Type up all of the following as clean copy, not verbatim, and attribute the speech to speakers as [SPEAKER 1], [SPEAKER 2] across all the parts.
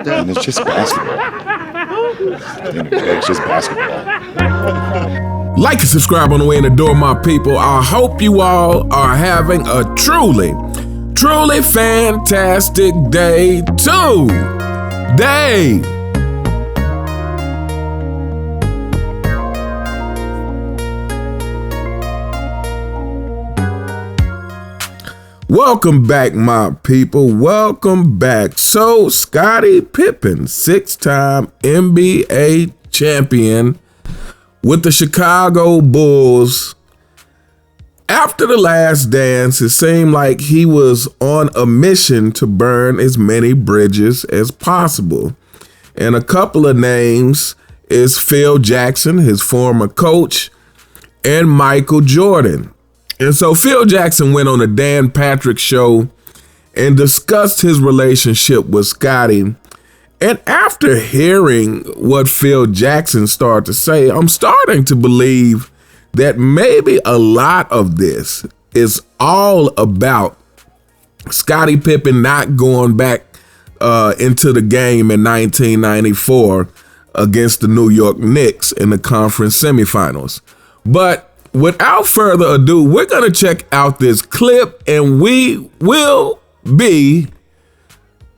[SPEAKER 1] And it's just basketball. It's just basketball.
[SPEAKER 2] Like and subscribe on the way in the door, my people. I hope you all are having a truly fantastic day today. Welcome back, my people. Welcome back. So, Scottie Pippen, 6-time NBA champion with the Chicago Bulls. After the last dance, it seemed like he was on a mission to burn as many bridges as possible. And a couple of names is Phil Jackson, his former coach, and Michael Jordan. And so Phil Jackson went on the Dan Patrick Show and discussed his relationship with Scottie. And after hearing what Phil Jackson started to say, I'm starting to believe that maybe a lot of this is all about Scottie Pippen not going back into the game in 1994 against the New York Knicks in the conference semifinals. But without further ado, we're going to check out this clip and we will be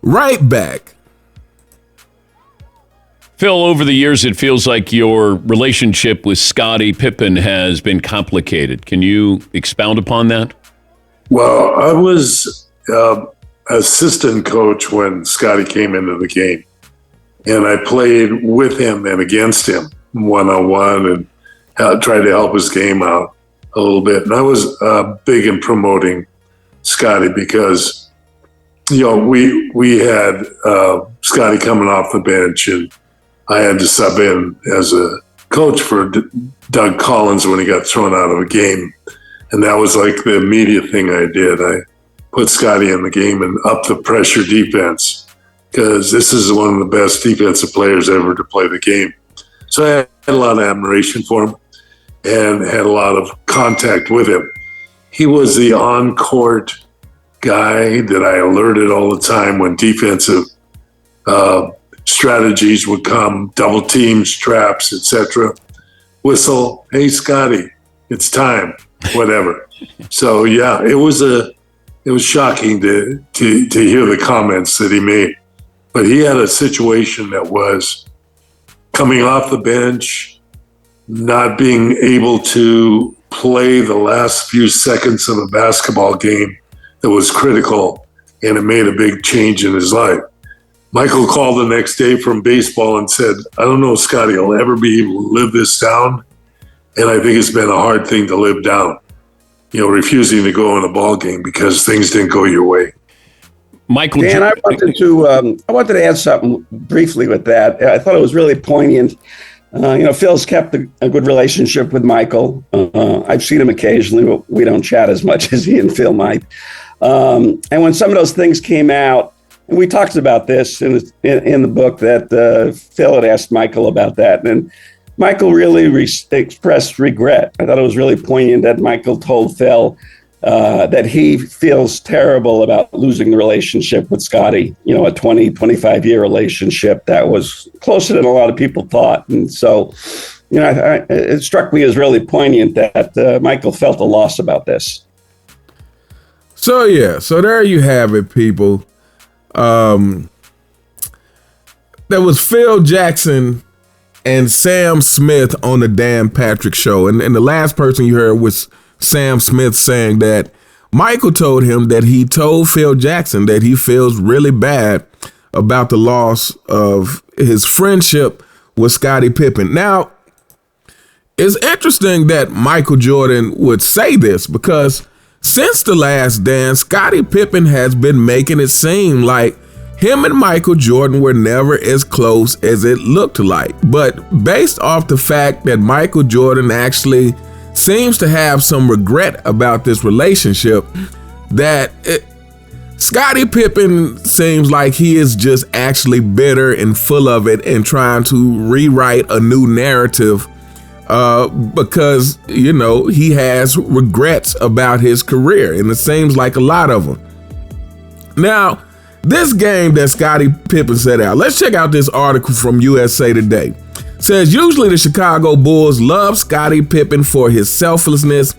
[SPEAKER 2] right back.
[SPEAKER 3] Phil, over the years, it feels like your relationship with Scottie Pippen has been complicated. Can you expound upon that?
[SPEAKER 4] Well, I was assistant coach when Scottie came into the game, and I played with him and against him one-on-one and tried to help his game out a little bit. And I was big in promoting Scottie because, we had Scottie coming off the bench, and I had to sub in as a coach for Doug Collins when he got thrown out of a game. And that was like the immediate thing I did. I put Scottie in the game and up the pressure defense because this is one of the best defensive players ever to play the game. So I had a lot of admiration for him and had a lot of contact with him. He was the on-court guy that I alerted all the time when defensive strategies would come, double teams, traps, etc. Whistle, hey Scottie, it's time, whatever. So yeah, it was shocking to hear the comments that he made. But he had a situation that was coming off the bench, not being able to play the last few seconds of a basketball game that was critical, and it made a big change in his life. Michael called the next day from baseball and said, I don't know, Scottie, I'll ever be able to live this down. And I think it's been a hard thing to live down, refusing to go in a ball game because things didn't go your way.
[SPEAKER 3] Michael,
[SPEAKER 5] Dan, I wanted to add something briefly with that. I thought it was really poignant. Phil's kept a good relationship with Michael. I've seen him occasionally, but we don't chat as much as he and Phil might. And when some of those things came out, and we talked about this in the book that Phil had asked Michael about that, and Michael really expressed regret. I thought it was really poignant that Michael told Phil that he feels terrible about losing the relationship with Scottie, a 25-year relationship that was closer than a lot of people thought. And so, it struck me as really poignant that Michael felt a loss about this.
[SPEAKER 2] So there you have it, people. There was Phil Jackson and Sam Smith on the Dan Patrick Show. And the last person you heard was Sam Smith saying that Michael told him that he told Phil Jackson that he feels really bad about the loss of his friendship with Scottie Pippen. Now, it's interesting that Michael Jordan would say this because since the last dance, Scottie Pippen has been making it seem like him and Michael Jordan were never as close as it looked like. But based off the fact that Michael Jordan actually seems to have some regret about this relationship, Scottie Pippen seems like he is just actually bitter and full of it and trying to rewrite a new narrative because, you know, he has regrets about his career, and it seems like a lot of them. Now, this game that Scottie Pippen set out, let's check out this article from USA Today. It says, usually the Chicago Bulls love Scottie Pippen for his selflessness.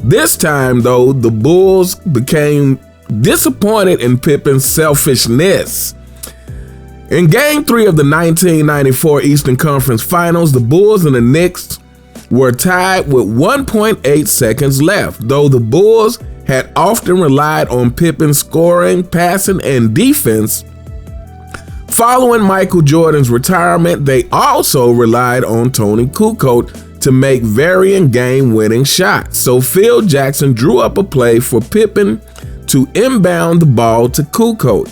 [SPEAKER 2] This time, though, the Bulls became disappointed in Pippen's selfishness. In Game 3 of the 1994 Eastern Conference Finals, the Bulls and the Knicks were tied with 1.8 seconds left. Though the Bulls had often relied on Pippen's scoring, passing, and defense, following Michael Jordan's retirement, they also relied on Tony Kukoc to make varying game-winning shots. So Phil Jackson drew up a play for Pippen to inbound the ball to Kukoc.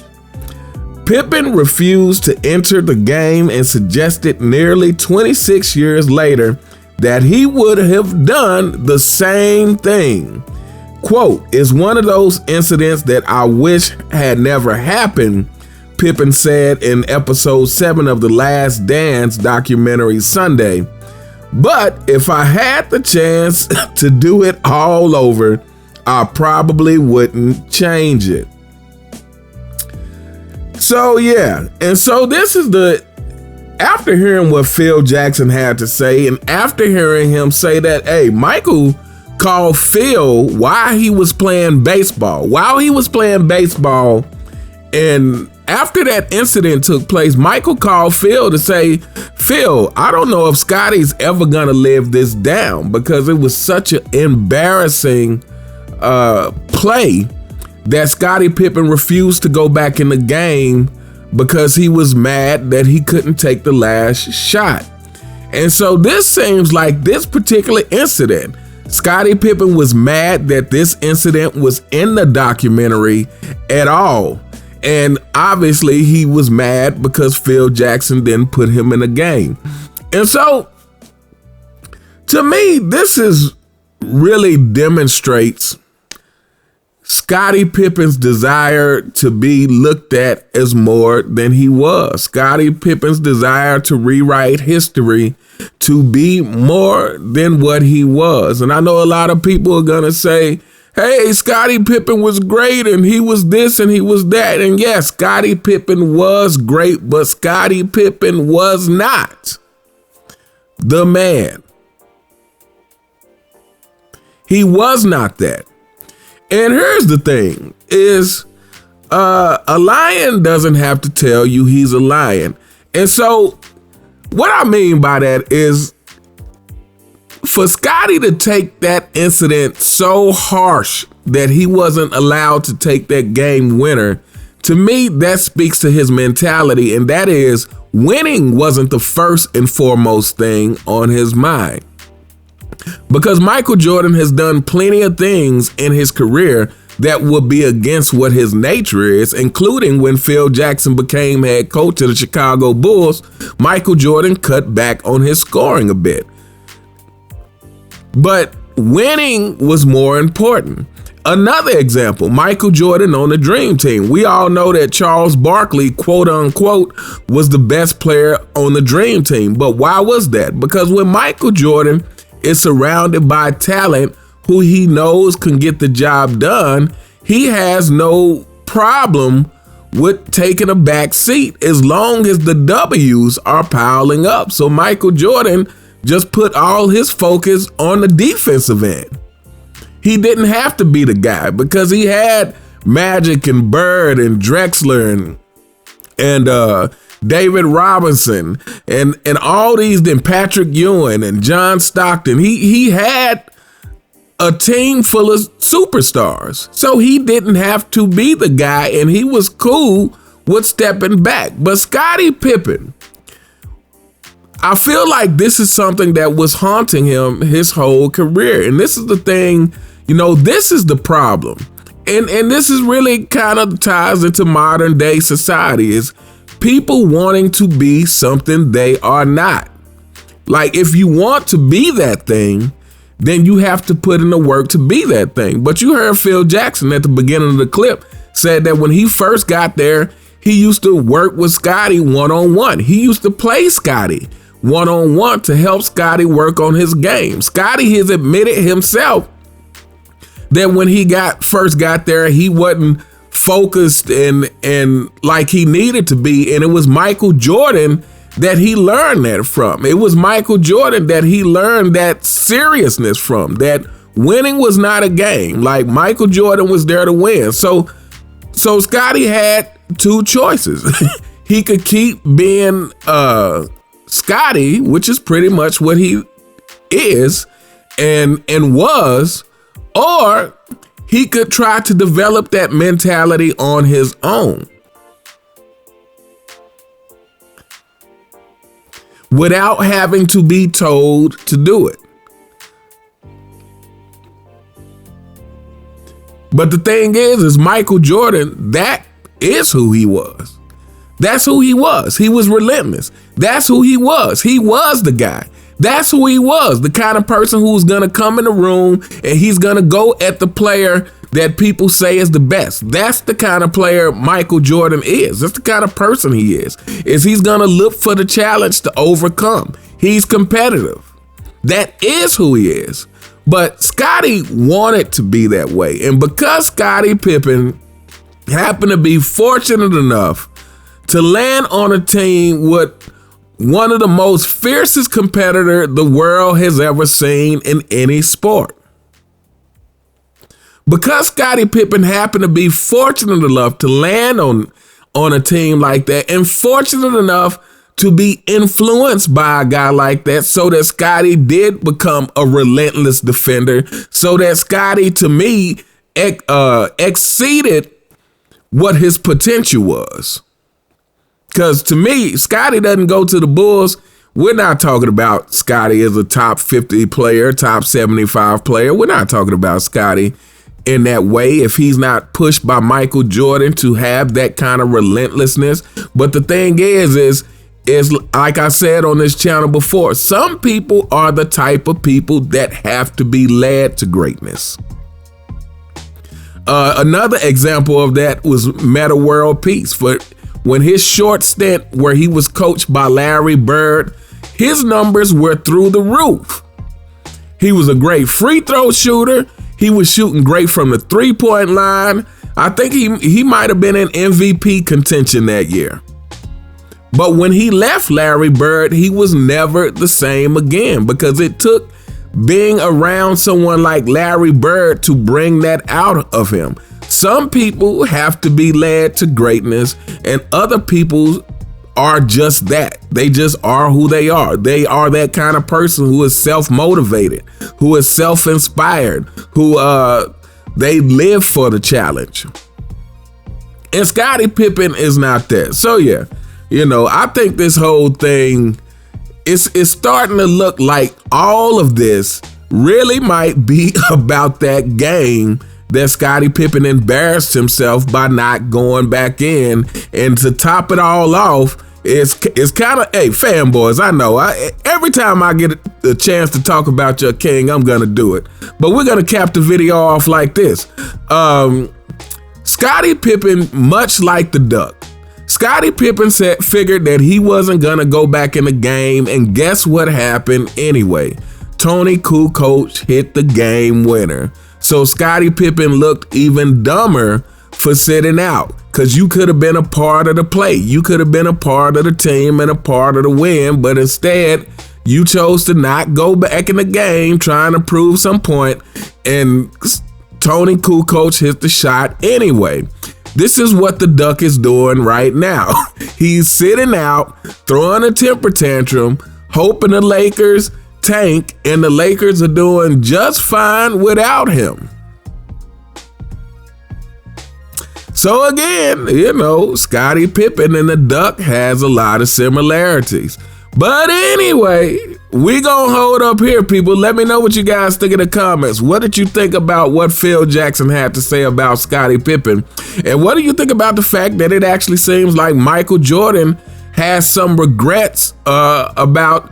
[SPEAKER 2] Pippen refused to enter the game and suggested nearly 26 years later that he would have done the same thing. Quote, "It's one of those incidents that I wish had never happened," Pippen said in episode 7 of The Last Dance documentary Sunday. "But if I had the chance to do it all over, I probably wouldn't change it." So yeah, and so this is after hearing what Phil Jackson had to say, and after hearing him say that, hey, Michael called Phil while he was playing baseball. And after that incident took place, Michael called Phil to say, Phil, I don't know if Scottie's ever gonna live this down, because it was such an embarrassing play that Scottie Pippen refused to go back in the game because he was mad that he couldn't take the last shot. And so this seems like this particular incident, Scottie Pippen was mad that this incident was in the documentary at all. And obviously he was mad because Phil Jackson didn't put him in the game. And so to me, this really demonstrates Scottie Pippen's desire to be looked at as more than he was. Scottie Pippen's desire to rewrite history, to be more than what he was. And I know a lot of people are going to say, hey, Scottie Pippen was great and he was this and he was that. And yes, Scottie Pippen was great, but Scottie Pippen was not the man. He was not that. And here's the thing is, a lion doesn't have to tell you he's a lion. And so what I mean by that is, for Scottie to take that incident so harsh that he wasn't allowed to take that game winner, to me, that speaks to his mentality. And that is, winning wasn't the first and foremost thing on his mind. Because Michael Jordan has done plenty of things in his career that would be against what his nature is, including when Phil Jackson became head coach of the Chicago Bulls, Michael Jordan cut back on his scoring a bit. But winning was more important. Another example, Michael Jordan on the Dream Team. We all know that Charles Barkley, quote unquote, was the best player on the Dream Team. But why was that? Because when Michael Jordan is surrounded by talent who he knows can get the job done, he has no problem with taking a back seat as long as the W's are piling up. So Michael Jordan just put all his focus on the defensive end. He didn't have to be the guy because he had Magic and Bird and Drexler and David Robinson and all these, then Patrick Ewing and John Stockton. He had a team full of superstars. So he didn't have to be the guy, and he was cool with stepping back. But Scottie Pippen, I feel like this is something that was haunting him his whole career. And this is the thing, this is the problem. And this is really kind of ties into modern day society, is people wanting to be something they are not. Like, if you want to be that thing, then you have to put in the work to be that thing. But you heard Phil Jackson at the beginning of the clip said that when he first got there, he used to work with Scottie one-on-one. He used to play Scottie one-on-one to help Scottie work on his game. Scottie has admitted himself that when he first got there, he wasn't focused and like he needed to be. And it was Michael Jordan that he learned that from. It was Michael Jordan that he learned that seriousness from, that winning was not a game. Like, Michael Jordan was there to win. So Scottie had two choices. He could keep being Scottie, which is pretty much what he is and was, or he could try to develop that mentality on his own without having to be told to do it. But the thing is Michael Jordan, that is who he was. That's who he was. He was relentless. That's who he was. He was the guy. That's who he was. The kind of person who's going to come in the room and he's going to go at the player that people say is the best. That's the kind of player Michael Jordan is. That's the kind of person he is he's going to look for the challenge to overcome. He's competitive. That is who he is. But Scottie wanted to be that way. And because Scottie Pippen happened to be fortunate enough to land on a team with one of the most fiercest competitor the world has ever seen in any sport. Because Scottie Pippen happened to be fortunate enough to land on a team like that, and fortunate enough to be influenced by a guy like that, so that Scottie did become a relentless defender, so that Scottie, to me, exceeded what his potential was. Because to me, Scottie doesn't go to the Bulls. We're not talking about Scottie as a top 50 player, top 75 player. We're not talking about Scottie in that way if he's not pushed by Michael Jordan to have that kind of relentlessness. But the thing is like I said on this channel before, some people are the type of people that have to be led to greatness. Another example of that was Metta World Peace. When his short stint where he was coached by Larry Bird, his numbers were through the roof. He was a great free throw shooter. He was shooting great from the 3-point line. I think he might have been in MVP contention that year. But when he left Larry Bird, he was never the same again, because it took being around someone like Larry Bird to bring that out of him. Some people have to be led to greatness, and other people are just that. They just are who they are. They are that kind of person who is self-motivated, who is self-inspired, who they live for the challenge. And Scottie Pippen is not that. So yeah, I think this whole thing is starting to look like all of this really might be about that game that Scottie Pippen embarrassed himself by not going back in. And to top it all off, it's kind of, hey, fanboys, I know, every time I get a chance to talk about your king, I'm going to do it. But we're going to cap the video off like this. Scottie Pippen, much like the Duck, Scottie Pippen figured that he wasn't going to go back in the game, and guess what happened anyway? Tony Kukoc hit the game winner. So Scottie Pippen looked even dumber for sitting out, because you could have been a part of the play. You could have been a part of the team and a part of the win, but instead you chose to not go back in the game trying to prove some point, and Tony Kukoc hit the shot anyway. This is what the Duck is doing right now. He's sitting out, throwing a temper tantrum, hoping the Lakers tank, and the Lakers are doing just fine without him. So again, Scottie Pippen and the Duck has a lot of similarities. But anyway, we gonna hold up here, people. Let me know what you guys think in the comments. What did you think about what Phil Jackson had to say about Scottie Pippen? And what do you think about the fact that it actually seems like Michael Jordan has some regrets about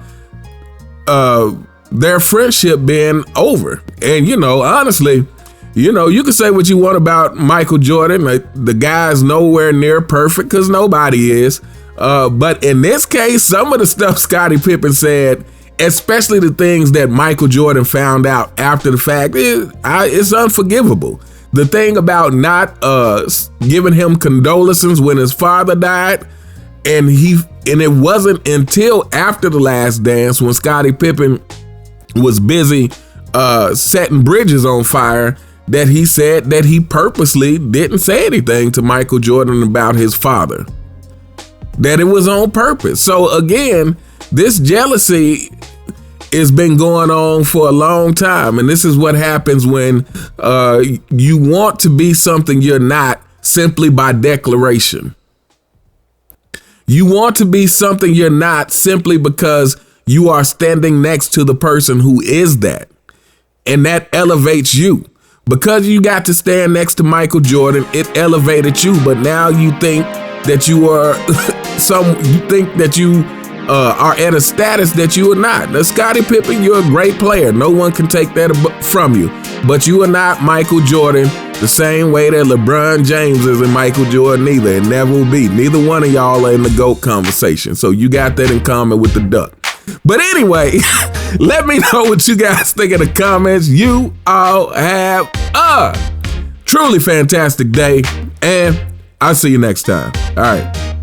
[SPEAKER 2] their friendship being over? And honestly, you can say what you want about Michael Jordan. The guy's nowhere near perfect, because nobody is. But in this case, some of the stuff Scottie Pippen said, especially the things that Michael Jordan found out after the fact, it's unforgivable. The thing about not giving him condolences when his father died, and it wasn't until after the Last Dance when Scottie Pippen was busy setting bridges on fire that he said that he purposely didn't say anything to Michael Jordan about his father. That it was on purpose. So again, this jealousy has been going on for a long time. And this is what happens when you want to be something you're not simply by declaration. You want to be something you're not simply because you are standing next to the person who is that. And that elevates you. Because you got to stand next to Michael Jordan, it elevated you. But now you think that you are are at a status that you are not. Now, Scottie Pippen, you're a great player. No one can take that from you. But you are not Michael Jordan the same way that LeBron James is and Michael Jordan either. It never will be. Neither one of y'all are in the GOAT conversation. So you got that in common with the Duck. But anyway, let me know what you guys think in the comments. You all have a truly fantastic day. And I'll see you next time. All right.